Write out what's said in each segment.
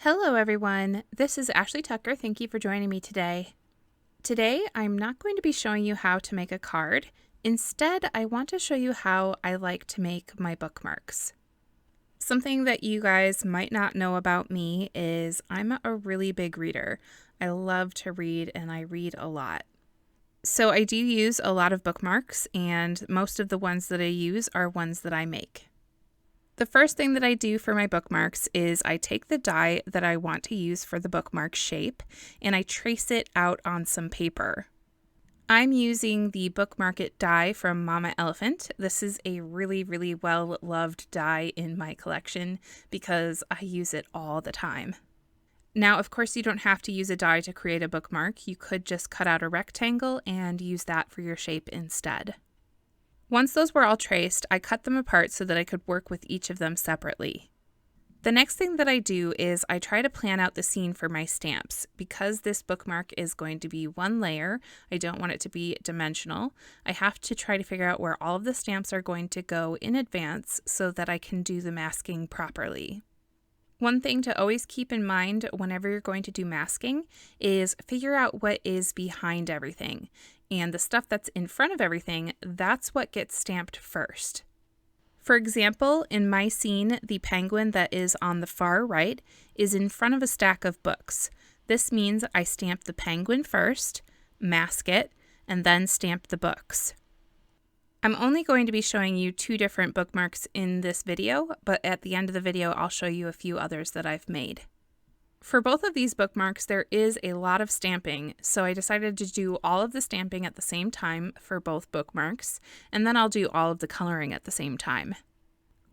Hello everyone, this is Ashley Tucker. Thank you for joining me today. Today I'm not going to be showing you how to make a card. Instead, I want to show you how I like to make my bookmarks. Something that you guys might not know about me is I'm a really big reader. I love to read and I read a lot. So I do use a lot of bookmarks, and most of the ones that I use are ones that I make. The first thing that I do for my bookmarks is I take the die that I want to use for the bookmark shape and I trace it out on some paper. I'm using the Bookmark It die from Mama Elephant. This is a really well-loved die in my collection because I use it all the time. Now, of course, you don't have to use a die to create a bookmark. You could just cut out a rectangle and use that for your shape instead. Once those were all traced, I cut them apart so that I could work with each of them separately. The next thing that I do is I try to plan out the scene for my stamps. Because this bookmark is going to be one layer, I don't want it to be dimensional. I have to try to figure out where all of the stamps are going to go in advance so that I can do the masking properly. One thing to always keep in mind whenever you're going to do masking is figure out what is behind everything. And the stuff that's in front of everything, that's what gets stamped first. For example, in my scene, the penguin that is on the far right is in front of a stack of books. This means I stamp the penguin first, mask it, and then stamp the books. I'm only going to be showing you 2 different bookmarks in this video, but at the end of the video, I'll show you a few others that I've made. For both of these bookmarks, there is a lot of stamping, so I decided to do all of the stamping at the same time for both bookmarks, and then I'll do all of the coloring at the same time.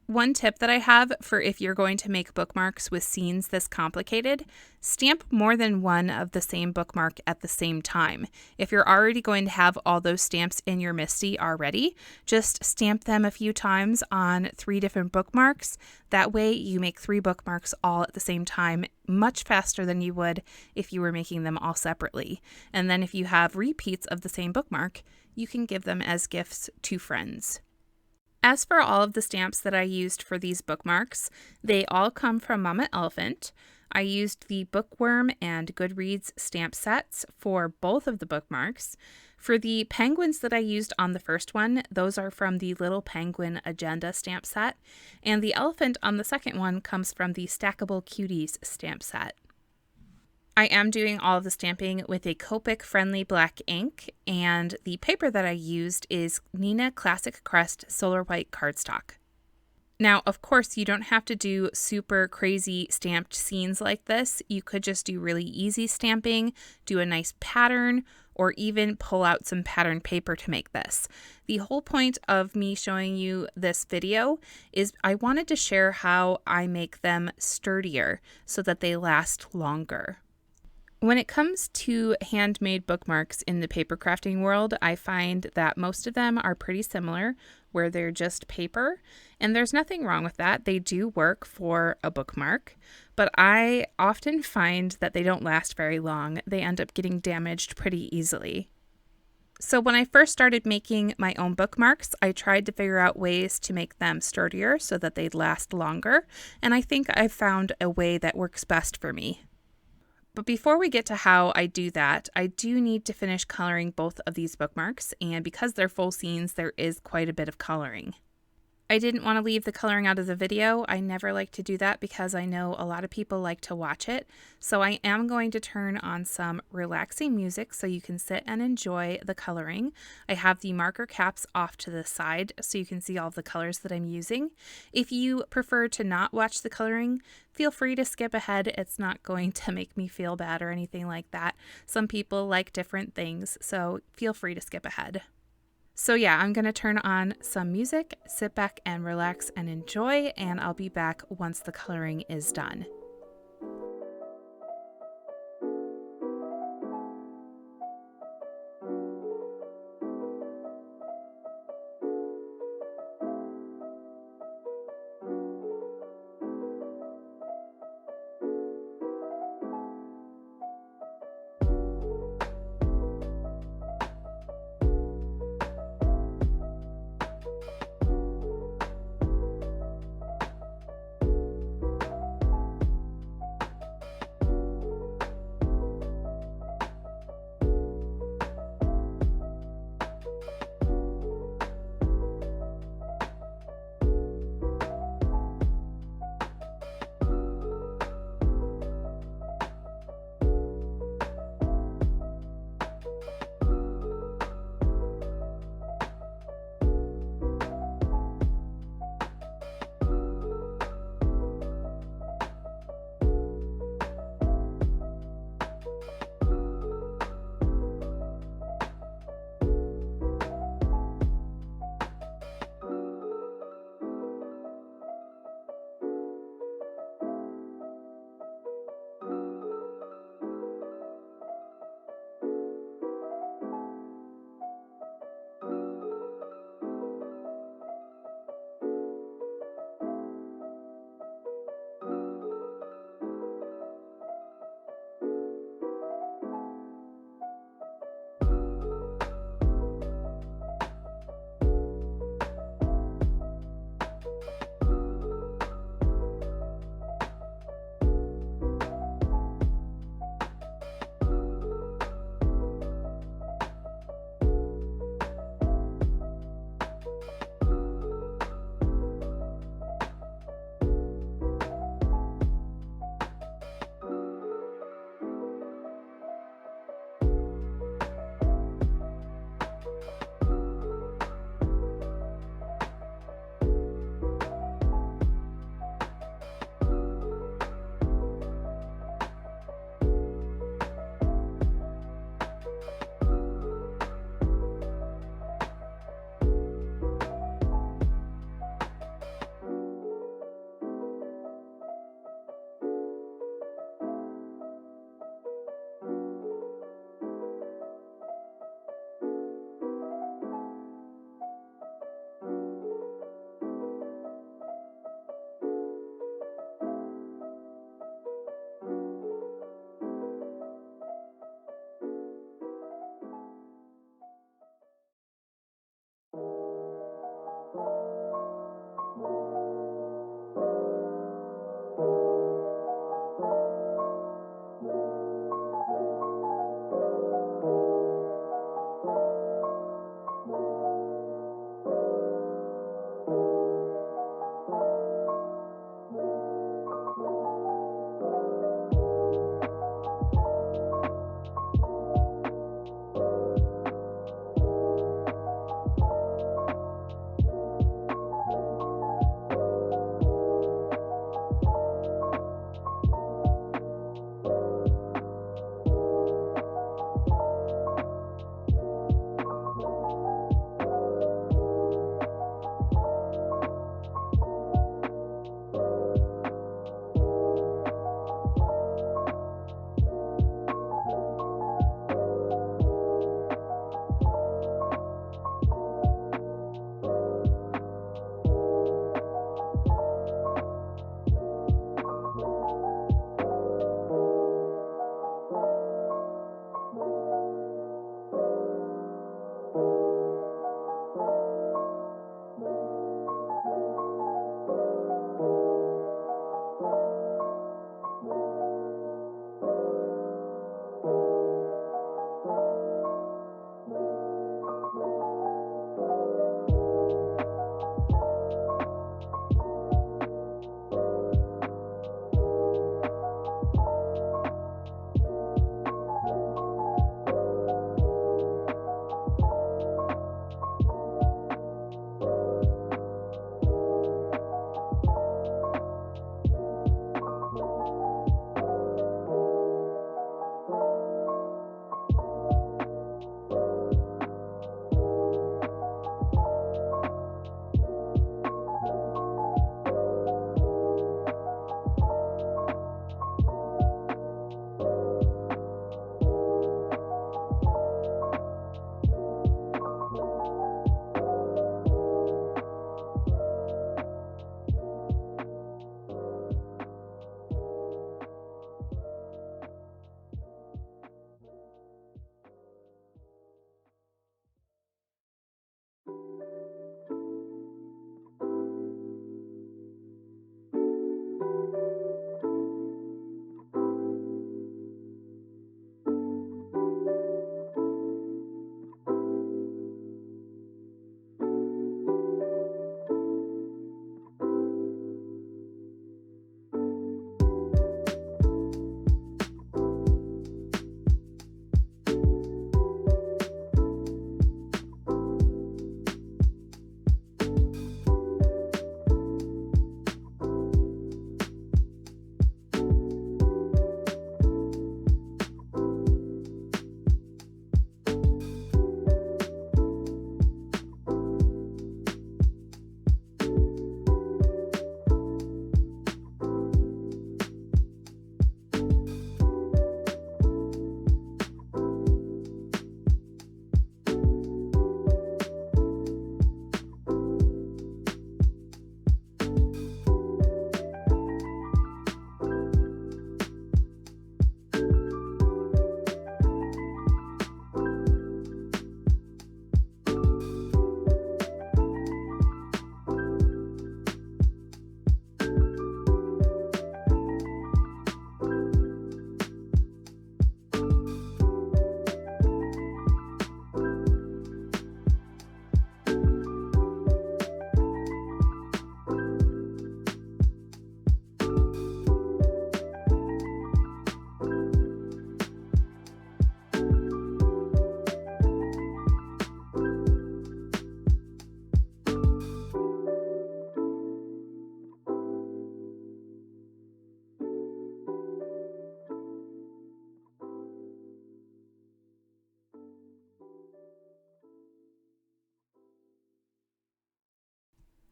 One tip that I have for if you're going to make bookmarks with scenes this complicated, stamp more than one of the same bookmark at the same time. If you're already going to have all those stamps in your MISTI already, just stamp them a few times on 3 different bookmarks. That way you make 3 bookmarks all at the same time, much faster than you would if you were making them all separately. And then if you have repeats of the same bookmark, you can give them as gifts to friends. As for all of the stamps that I used for these bookmarks, they all come from Mama Elephant. I used the Bookworm and Goodreads stamp sets for both of the bookmarks. For the penguins that I used on the first one, those are from the Little Penguin Agenda stamp set, and the elephant on the second one comes from the Stackable Cuties stamp set. I am doing all of the stamping with a Copic friendly black ink, and the paper that I used is Neenah Classic Crest Solar White Cardstock. Now, of course, you don't have to do super crazy stamped scenes like this. You could just do really easy stamping, do a nice pattern, or even pull out some pattern paper to make this. The whole point of me showing you this video is I wanted to share how I make them sturdier so that they last longer. When it comes to handmade bookmarks in the paper crafting world, I find that most of them are pretty similar, where they're just paper, and there's nothing wrong with that. They do work for a bookmark, but I often find that they don't last very long. They end up getting damaged pretty easily. So when I first started making my own bookmarks, I tried to figure out ways to make them sturdier so that they'd last longer, and I think I've found a way that works best for me. But before we get to how I do that, I do need to finish coloring both of these bookmarks, and because they're full scenes, there is quite a bit of coloring. I didn't want to leave the coloring out of the video. I never like to do that because I know a lot of people like to watch it. So I am going to turn on some relaxing music so you can sit and enjoy the coloring. I have the marker caps off to the side so you can see all the colors that I'm using. If you prefer to not watch the coloring, feel free to skip ahead. It's not going to make me feel bad or anything like that. Some people like different things, so feel free to skip ahead. So yeah, I'm going to turn on some music, sit back and relax and enjoy, and I'll be back once the coloring is done.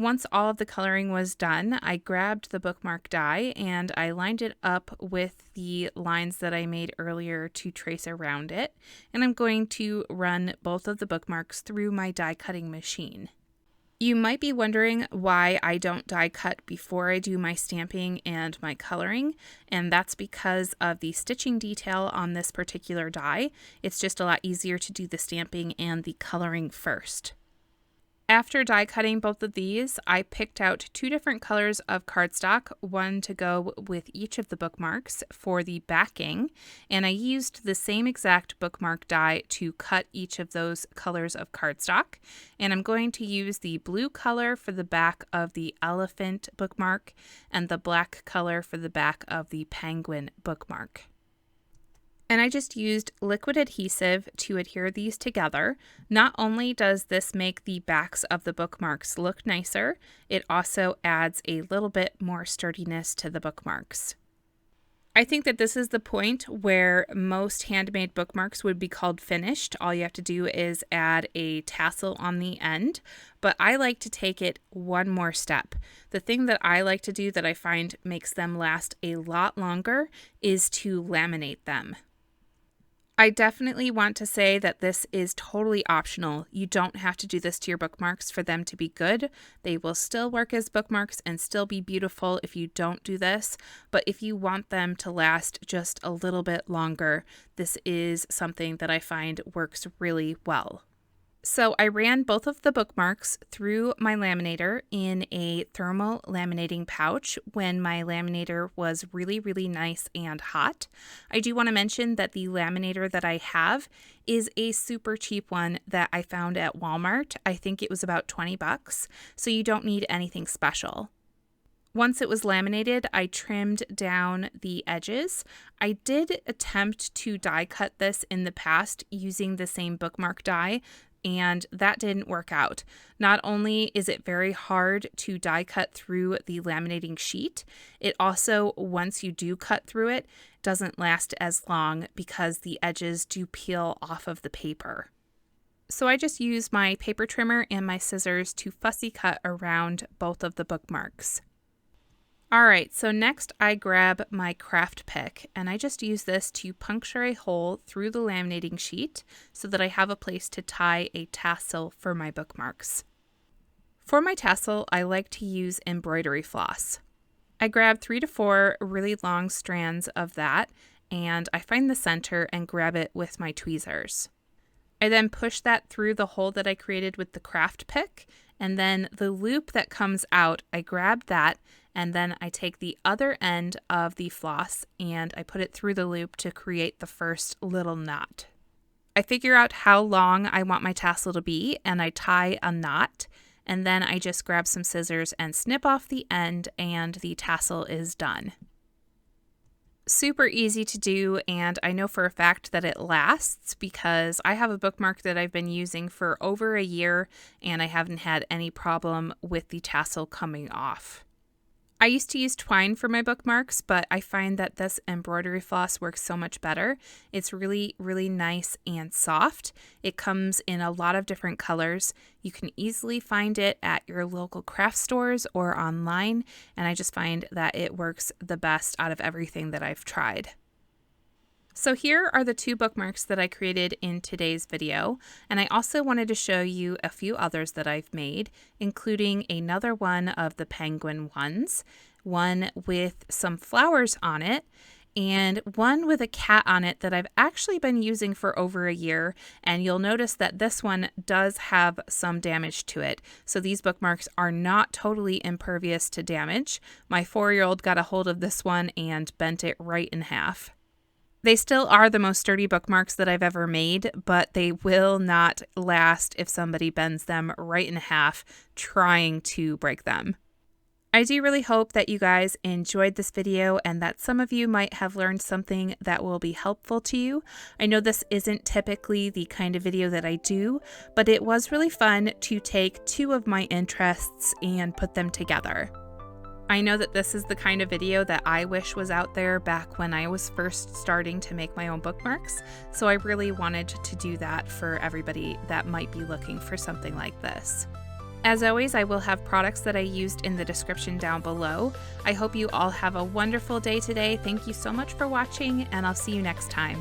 Once all of the coloring was done, I grabbed the bookmark die and I lined it up with the lines that I made earlier to trace around it. And I'm going to run both of the bookmarks through my die cutting machine. You might be wondering why I don't die cut before I do my stamping and my coloring, and that's because of the stitching detail on this particular die. It's just a lot easier to do the stamping and the coloring first. After die cutting both of these, I picked out 2 different colors of cardstock, one to go with each of the bookmarks for the backing, and I used the same exact bookmark die to cut each of those colors of cardstock. And I'm going to use the blue color for the back of the elephant bookmark and the black color for the back of the penguin bookmark. And I just used liquid adhesive to adhere these together. Not only does this make the backs of the bookmarks look nicer, it also adds a little bit more sturdiness to the bookmarks. I think that this is the point where most handmade bookmarks would be called finished. All you have to do is add a tassel on the end, but I like to take it one more step. The thing that I like to do that I find makes them last a lot longer is to laminate them. I definitely want to say that this is totally optional. You don't have to do this to your bookmarks for them to be good. They will still work as bookmarks and still be beautiful if you don't do this. But if you want them to last just a little bit longer, this is something that I find works really well. So I ran both of the bookmarks through my laminator in a thermal laminating pouch when my laminator was really, really nice and hot. I do want to mention that the laminator that I have is a super cheap one that I found at Walmart. I think it was about $20, so you don't need anything special. Once it was laminated, I trimmed down the edges. I did attempt to die cut this in the past using the same bookmark die, and that didn't work out. Not only is it very hard to die cut through the laminating sheet, it also, once you do cut through it, doesn't last as long because the edges do peel off of the paper. So I just use my paper trimmer and my scissors to fussy cut around both of the bookmarks. Alright, so next I grab my craft pick and I just use this to puncture a hole through the laminating sheet so that I have a place to tie a tassel for my bookmarks. For my tassel, I like to use embroidery floss. I grab 3 to 4 really long strands of that and I find the center and grab it with my tweezers. I then push that through the hole that I created with the craft pick, and then the loop that comes out, I grab that, and then I take the other end of the floss and I put it through the loop to create the first little knot. I figure out how long I want my tassel to be and I tie a knot, and then I just grab some scissors and snip off the end and the tassel is done. Super easy to do, and I know for a fact that it lasts because I have a bookmark that I've been using for over a year and I haven't had any problem with the tassel coming off. I used to use twine for my bookmarks, but I find that this embroidery floss works so much better. It's really, really nice and soft. It comes in a lot of different colors. You can easily find it at your local craft stores or online, and I just find that it works the best out of everything that I've tried. So here are the 2 bookmarks that I created in today's video, and I also wanted to show you a few others that I've made, including another one of the penguin ones, one with some flowers on it, and one with a cat on it that I've actually been using for over a year, and you'll notice that this one does have some damage to it. So these bookmarks are not totally impervious to damage. My 4-year-old got a hold of this one and bent it right in half. They still are the most sturdy bookmarks that I've ever made, but they will not last if somebody bends them right in half trying to break them. I do really hope that you guys enjoyed this video and that some of you might have learned something that will be helpful to you. I know this isn't typically the kind of video that I do, but it was really fun to take 2 of my interests and put them together. I know that this is the kind of video that I wish was out there back when I was first starting to make my own bookmarks, so I really wanted to do that for everybody that might be looking for something like this. As always, I will have products that I used in the description down below. I hope you all have a wonderful day today. Thank you so much for watching, and I'll see you next time.